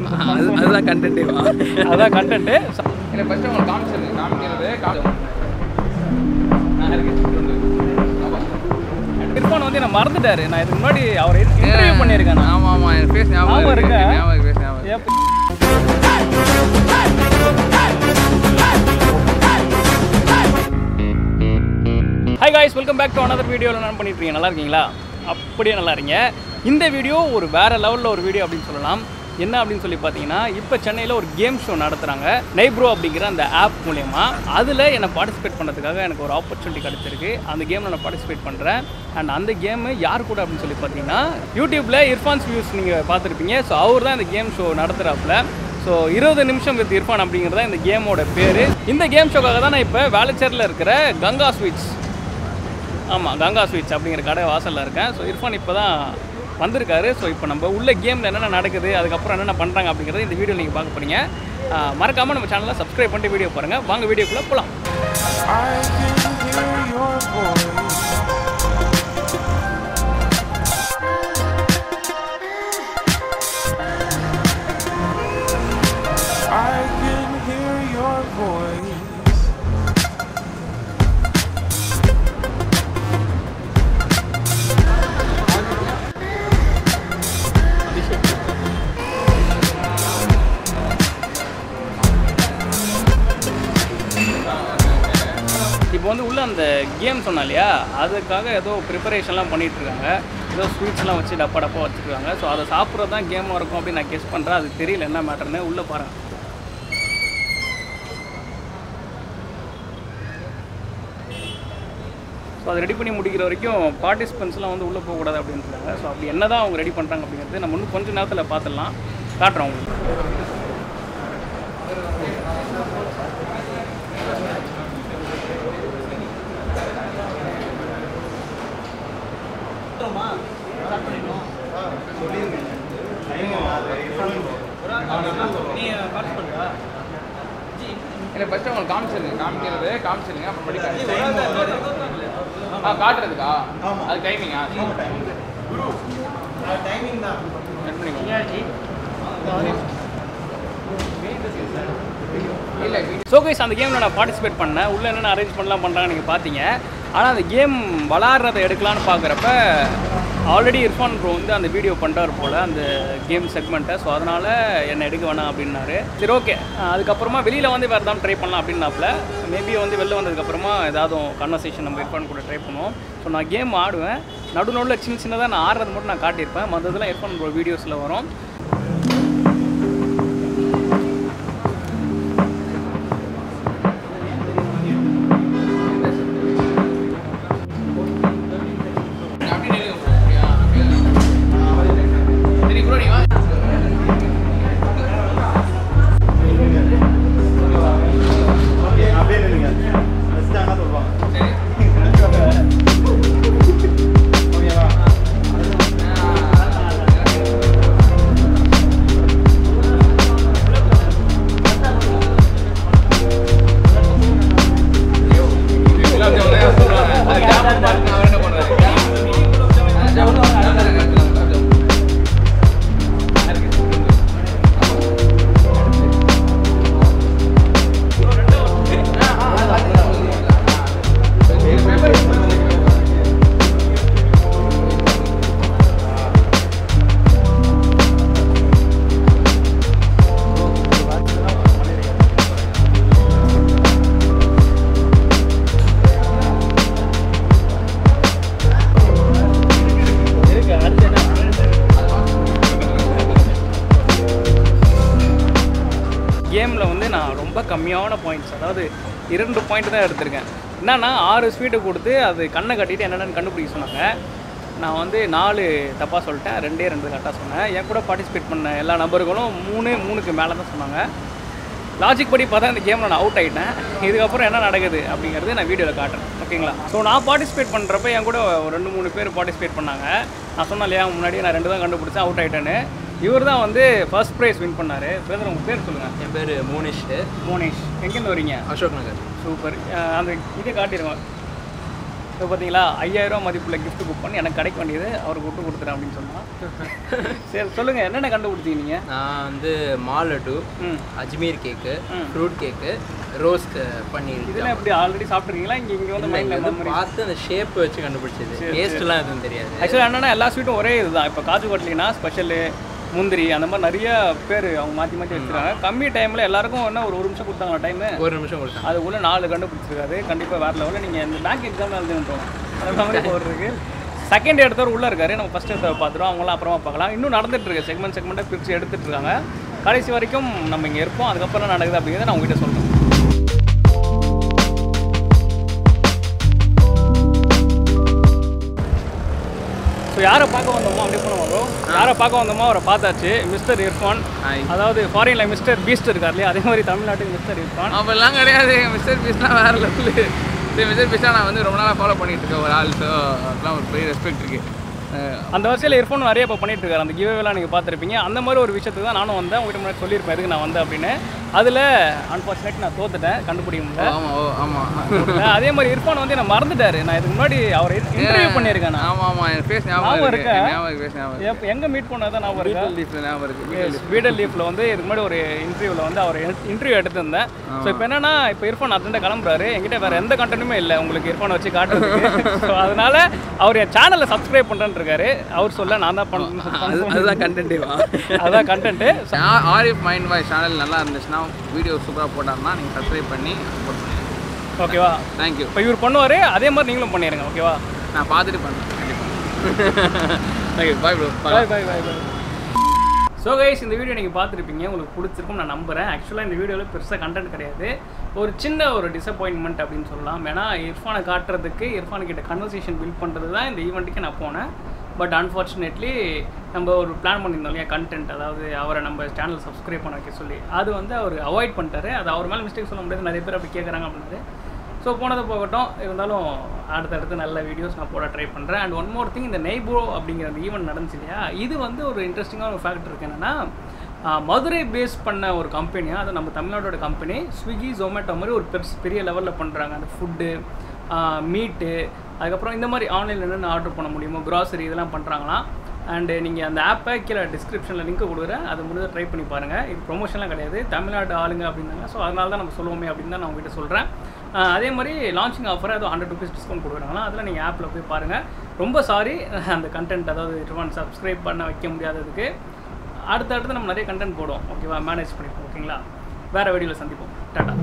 அதுதான் கண்டென்ட். அதுதான் கண்டென்ட். இல்லை ஃபஸ்ட்டு உங்களுக்கு காமிக்கிறது இர்ஃபான் வந்து என்ன மறந்துட்டாரு. நான் இதுக்கு முன்னாடி அவரை இன்டர்வியூ பண்ணியிருக்கேன். ஆமாம் என் ஃபேஸ் ஞாபகம் இருக்கு. Hi guys, welcome back to another வீடியோவில் என்ன பண்ணிட்டுருக்கீங்க? நல்லா இருக்கீங்களா? அப்படியே நல்லா இருங்க. இந்த வீடியோ ஒரு வேறு லெவலில் ஒரு வீடியோ அப்படின்னு சொல்லலாம். என்ன அப்படின்னு சொல்லி பார்த்தீங்கன்னா, இப்போ சென்னையில் ஒரு கேம் ஷோ நடத்துகிறாங்க நைப்ரோ அப்படிங்கிற அந்த ஆப் மூலயமா. அதில் என்னை பார்ட்டிசிபேட் பண்ணுறதுக்காக எனக்கு ஒரு ஆப்பர்ச்சுனிட்டி கிடச்சிருக்கு. அந்த கேமில் நான் பார்ட்டிசிபேட் பண்ணுறேன். அண்ட் அந்த கேமு யார் கூட அப்படின்னு சொல்லி பார்த்தீங்கன்னா, யூடியூப்பில் இர்ஃபான்ஸ் வியூஸ் நீங்கள் பார்த்துருப்பீங்க. ஸோ அவர் தான் இந்த கேம் ஷோ நடத்துகிறாப்புல. ஸோ 20 நிமிஷம் வித் இர்ஃபான் அப்படிங்கிறது தான் இந்த கேமோட பேர். இந்த கேம் ஷோக்காக தான் நான் இப்போ வேளச்சேரியில் இருக்கிற கங்கா ஸ்வீட்ஸ், ஆமாம் கங்கா ஸ்வீட்ஸ் அப்படிங்கிற கடை வாசலில் இருக்கேன். ஸோ இர்ஃபான் இப்போ தான் வந்திருக்காரு. ஸோ இப்போ நம்ம உள்ள கேமில் என்னென்ன நடக்குது, அதுக்கப்புறம் என்னென்ன பண்ணுறாங்க அப்படிங்கிறது இந்த வீடியோ நீங்கள் பார்க்க போகிறீங்க. மறக்காமல் நம்ம சேனலை சப்ஸ்கிரைப் பண்ணிட்டு வீடியோ பாருங்கள். வாங்க வீடியோக்குள்ளே போகலாம். இப்போ வந்து உள்ள அந்த கேம் சொன்னா இல்லையா, அதுக்காக ஏதோ ப்ரிப்பரேஷன்லாம் பண்ணிகிட்ருக்காங்க. ஏதோ ஸ்வீட்ஸ்லாம் வச்சு டப்பா வச்சுருக்காங்க. ஸோ அதை சாப்பிட்றது தான் கேமாக இருக்கும் அப்படின்னு நான் கெஸ் பண்ணுறேன். அது தெரியல என்ன மேட்டர்னு. உள்ளே பாருங்கள். ஸோ அதை ரெடி பண்ணி முடிக்கிற வரைக்கும் பார்ட்டிசிபென்ட்ஸ்லாம் வந்து உள்ளே போகக்கூடாது அப்படின்றாங்க. ஸோ அப்படி என்ன தான் அவங்க ரெடி பண்ணுறாங்க அப்படிங்கிறது நம்ம இன்னும் கொஞ்சம் நேரத்தில் பார்த்துடலாம். காட்டுறோம் உங்களுக்கு. இல்லை ஃபஸ்ட்டு உங்களுக்கு காமிச்சிருங்க அப்புறம் படிக்க காட்டுறதுக்கா? அது டைமிங்கா? டைமிங் தான். இல்லை ஸோ கைஸ், அந்த கேமில் நான் பார்ட்டிசிபேட் பண்ணேன். உள்ளே என்னென்ன அரேஞ்ச் பண்ணலாம் பண்ணுறாங்க நீங்கள் பார்த்தீங்க. ஆனால் அந்த கேம் விளாட்றதை எடுக்கலான்னு பார்க்குறப்ப ஆல்ரெடி இர்ஃபான் ப்ரோ வந்து அந்த வீடியோ பண்ணுறாரு போல் அந்த கேம் செக்மெண்ட்டை. ஸோ அதனால் என்னை எடுக்க வேணாம் அப்படின்னாரு. சரி ஓகே, அதுக்கப்புறமா வெளியில் வந்து வேறு ஏதாவது ட்ரை பண்ணலாம் அப்படின்னாப்புல. மேபி வந்து வெளில வந்ததுக்கப்புறமா ஏதாவது கன்வர்சேஷன் நம்ம இர்ஃபான் கூட ட்ரை பண்ணுவோம். ஸோ நான் கேம் ஆடுவேன். நடுநடுவில் சின்னதாக நான் ஆடுறது மட்டும் நான் காட்டியிருப்பேன். மற்றதெல்லாம் இர்ஃபான் ப்ரோ வீடியோஸில் வரும். கேமில் வந்து நான் ரொம்ப கம்மியான பாயிண்ட்ஸ், அதாவது 2 பாயிண்ட் தான் எடுத்திருக்கேன். என்னன்னா 6 ஸ்வீட்டை கொடுத்து அது கண்ணை கட்டிட்டு என்னென்னு கண்டுபிடிக்க சொன்னாங்க. நான் வந்து 4 தப்பாக சொல்லிட்டேன், 2 கரெக்டாக சொன்னேன். என் கூட பார்ட்டிசிபேட் பண்ண எல்லா நபர்களும் 3க்கு மேலே தான் சொன்னாங்க. லாஜிக் படி பார்த்தா இந்த கேமில் நான் அவுட் ஆகிட்டேன். இதுக்கப்புறம் என்ன நடக்குது அப்படிங்கிறது நான் வீடியோவில் காட்டுறேன், ஓகேங்களா? ஸோ நான் பார்ட்டிசிபேட் பண்ணுறப்ப என் கூட ஒரு 2-3 பேர் பார்ட்டிசிபேட் பண்ணாங்க. நான் சொன்னேன் இல்லையா முன்னாடியே, நான் 2 தான் கண்டுபிடிச்சேன், அவுட் ஆகிட்டேன்னு. இவர் தான் வந்து ஃபர்ஸ்ட் ப்ரைஸ் வின் பண்ணார். பிரதர் உங்கள் பேர் சொல்லுங்கள். என் பேர் மோனிஷ். எங்கேருந்து வரீங்க? அசோக் நகர். சூப்பர். அந்த இதை காட்டிடுங்க. இப்போ பார்த்தீங்களா 5000 ரூபா மதிப்புள்ள gift புக் பண்ணி எனக்கு கிடைக்க வேண்டியது அவருக்கு விட்டு கொடுத்துறேன் அப்படின்னு சொன்னால். சரி சொல்லுங்கள், என்னென்ன கண்டுபிடிச்சிங்க நீங்கள்? நான் வந்து மாலட்டு, அஜ்மீர் கேக்கு, ஃப்ரூட் கேக்கு, ரோஸ் பன்னீர். இதெல்லாம் எப்படி ஆல்ரெடி சாப்பிட்ருக்கீங்களா? இங்கே வந்து மைண்டில் பார்த்து அந்த ஷேப் வச்சு கண்டுபிடிச்சது. டேஸ்ட்லாம் எதுவும் தெரியாது. ஆக்சுவலாக என்னென்னா எல்லா ஸ்வீட்டும் ஒரே இதுதான். இப்போ காஜு கட்லினா ஸ்பெஷலு, முந்திரி, அந்த மாதிரி நிறைய பேர் அவங்க மாற்றி மாற்றி வச்சுருக்காங்க. கம்மி டைமில் எல்லாருக்கும் என்ன ஒரு நிமிஷம் கொடுத்தாங்க டைமு, 1 நிமிஷம் கொடுத்தாங்க. அதுக்குள்ளே 4 கண்டுபிடிச்சிருக்காரு. கண்டிப்பாக வேறு லெவலில் நீங்கள் இந்த பேங்க் எக்ஸாமில் எழுதிட்டோம் அந்த மாதிரி போடுறதுக்கு. செகண்ட் எடுத்தவர் உள்ளே இருக்காரு. நம்ம ஃபஸ்ட் எடுத்தவர் பார்த்துருவோம், அவங்களாம் அப்புறமா பார்க்கலாம். இன்னும் நடந்துட்டு இருக்கு, செக்மெண்ட்டாக பிரித்து எடுத்துகிட்டு இருக்காங்க. கடைசி வரைக்கும் நம்ம இங்கே இருப்போம். அதுக்கப்புறம் நடக்குது அப்படிங்கிறத நான் உங்ககிட்ட சொல்கிறேன். ஸோ யாரை பார்க்க வந்தோமோ அப்படியே போனோம். யாரை பார்க்க வந்தோமோ அவரை பார்த்தாச்சு. மிஸ்டர் இர்ஃபான், அதாவது ஃபாரினில் மிஸ்டர் பீஸ்ட் இருக்கார் இல்லையா, அதே மாதிரி தமிழ்நாட்டுக்கு மிஸ்டர் இர்ஃபான். அப்பெல்லாம் கிடையாது. மிஸ்டர் பீஸ்ட்லாம் வேறு லெவலு. மிஸ்டர் பீஸ்டாக நான் வந்து ரொம்ப நாளாக ஃபாலோ பண்ணிட்டு இருக்கேன் ஒரு ஆள். ஸோ அதெல்லாம் ஒரு பெரிய ரெஸ்பெக்ட் இருக்குது. அந்த வரிசையில் இர்ஃபான் நிறைய இப்போ பண்ணிட்டு இருக்காரு. அந்த கிவ்வேலாம் நீங்கள் பார்த்துருப்பீங்க. அந்த மாதிரி ஒரு விஷயத்துக்கு தான் நானும் வந்தேன். உங்கள்கிட்ட முன்னாடி சொல்லியிருப்பேன் எதுக்கு நான் வந்தேன் அப்படின்னு. அதில் அன்ஃபார்ச்சுனேட் நான் தோத்துட்டேன், கண்டுபிடிக்க முடியல. ஆமாம். அதே மாதிரி இர்ஃபான் வந்து நான் மறந்துட்டாரு. நான் இதுக்கு முன்னாடி அவர் இன்டர்வியூ பண்ணியிருக்கேன். ஆமாம், என் ஃபேஸ் ஞாபகம் இருக்கு. எங்கே மீட் பண்ணதான் ஞாபகம் இருக்கு. பீடல் லீஃபில் வந்து இதுக்கு முன்னாடி ஒரு இன்டர்வியூவில் வந்து அவர் இன்டர்வியூ எடுத்திருந்தேன். ஸோ இப்போ என்னன்னா, இப்போ இர்ஃபான் அத்தனை கிளம்புறாரு. என்கிட்ட வேறு எந்த கண்டென்ட்டுமே இல்லை உங்களுக்கு இர்ஃபான் வச்சு காட்டுறதுக்கு. ஸோ அதனால் அவர் என் சேனலில் சப்ஸ்கிரைப் பண்ணுறேன்னு இருக்காரு. அவர் சொல்ல நான் தான் பண்ணேன். அதுதான் கண்டென்ட்டேவா? அதுதான் content. Arif mind voice channel நல்லா இருந்துச்சுன்னா, வீடியோ சூப்பராக போட்டாருன்னா நீங்கள் சப்ஸ்கிரைப் பண்ணி சப்போர்ட் பண்ணுங்க. ஓகேவா? தேங்க்யூ. இப்போ இவர் பண்ணுவார், அதே மாதிரி நீங்களும் பண்ணிடுங்க. ஓகேவா? நான் பார்த்துட்டு பண்ணுறேன் கண்டிப்பாக. Thank you. Bye bro. Bye. So guys, இந்த வீடியோ நீங்கள் பார்த்துருப்பீங்க, உங்களுக்கு பிடிச்சிருக்கும் நான் நம்புகிறேன். ஆக்சுவலாக இந்த வீடியோவில் பெருசாக கண்டென்ட் கிடையாது. ஒரு சின்ன ஒரு டிசப்பாயின்மெண்ட் அப்படின்னு சொல்லலாம். ஏன்னா இர்ஃபானை காட்டுறதுக்கு, இர்ஃபான்கிட்ட கன்வர்சேஷன் பில்ட் பண்ணுறது தான் இந்த ஈவெண்ட்டுக்கு நான் போனேன். பட் அன்ஃபார்ச்சுனேட்லி நம்ம ஒரு பிளான் பண்ணியிருந்தோம் இல்லையா, கண்டென்ட், அதாவது அவரை நம்ம சேனல் சப்ஸ்கிரைப் பண்ண வைக்க சொல்லி, அது வந்து அவர் அவாய்ட் பண்ணிட்டாரு. அது அவர் மேலே மிஸ்டேக் சொல்ல முடியாது, நிறைய பேர் அப்படி கேட்குறாங்க அப்படின்னாரு. ஸோ போனதை போகட்டும். இருந்தாலும் அடுத்தடுத்து நல்ல வீடியோஸ் நான் போட ட்ரை பண்ணுறேன். அண்ட் ஒன் மோர் திங், இந்த நைப்ரோ அப்படிங்கிற அந்த ஈவெண்ட் நடந்துச்சு இல்லையா, இது வந்து ஒரு இன்ட்ரெஸ்டிங்கான ஒரு ஃபேக்ட் இருக்குது. என்னென்னா, மதுரை பேஸ் பண்ண ஒரு கம்பெனியாக, அது நம்ம தமிழ்நாட்டோட கம்பெனி, ஸ்விக்கி, ஜொமேட்டோ மாதிரி ஒரு பெரிய லெவலில் பண்ணுறாங்க. அந்த ஃபுட்டு, மீட்டு, அதுக்கப்புறம் இந்த மாதிரி ஆன்லைனில் என்னென்ன ஆர்டர் பண்ண முடியுமோ, க்ராசரி, இதெல்லாம் பண்ணுறாங்களாம். அண்டு நீங்கள் அந்த ஆப்பை கீழே டிஸ்கிரிப்ஷனில் லிங்க் கொடுக்குறேன், அதை முடிஞ்ச ட்ரை பண்ணி பாருங்கள். இது ப்ரொமோஷன்லாம் கிடையாது, தமிழ்நாடு ஆளுங்க அப்படின்னாங்க. ஸோ அதனால தான் நம்ம சொல்லுவோமே அப்படின்னு தான் நான் உங்ககிட்ட சொல்கிறேன். அதே மாதிரி லான்ச்சிங் ஆஃபர் அது 100 rupees டிஸ்கவுண்ட் கொடுக்குறாங்களா, அதில் நீங்கள் ஆப்பில் போய் பாருங்கள். ரொம்ப சாரி அந்த கண்டென்ட், அதாவது இர்ஃபான் சப்ஸ்கிரைப் பண்ண வைக்க முடியாததுக்கு. அடுத்தடுத்து நம்ம நிறைய கண்டென்ட் போடுவோம். ஓகேவா? மேனேஜ் பண்ணிப்போம். ஓகேங்களா? வேறு வீடியோவில் சந்திப்போம். டாடா.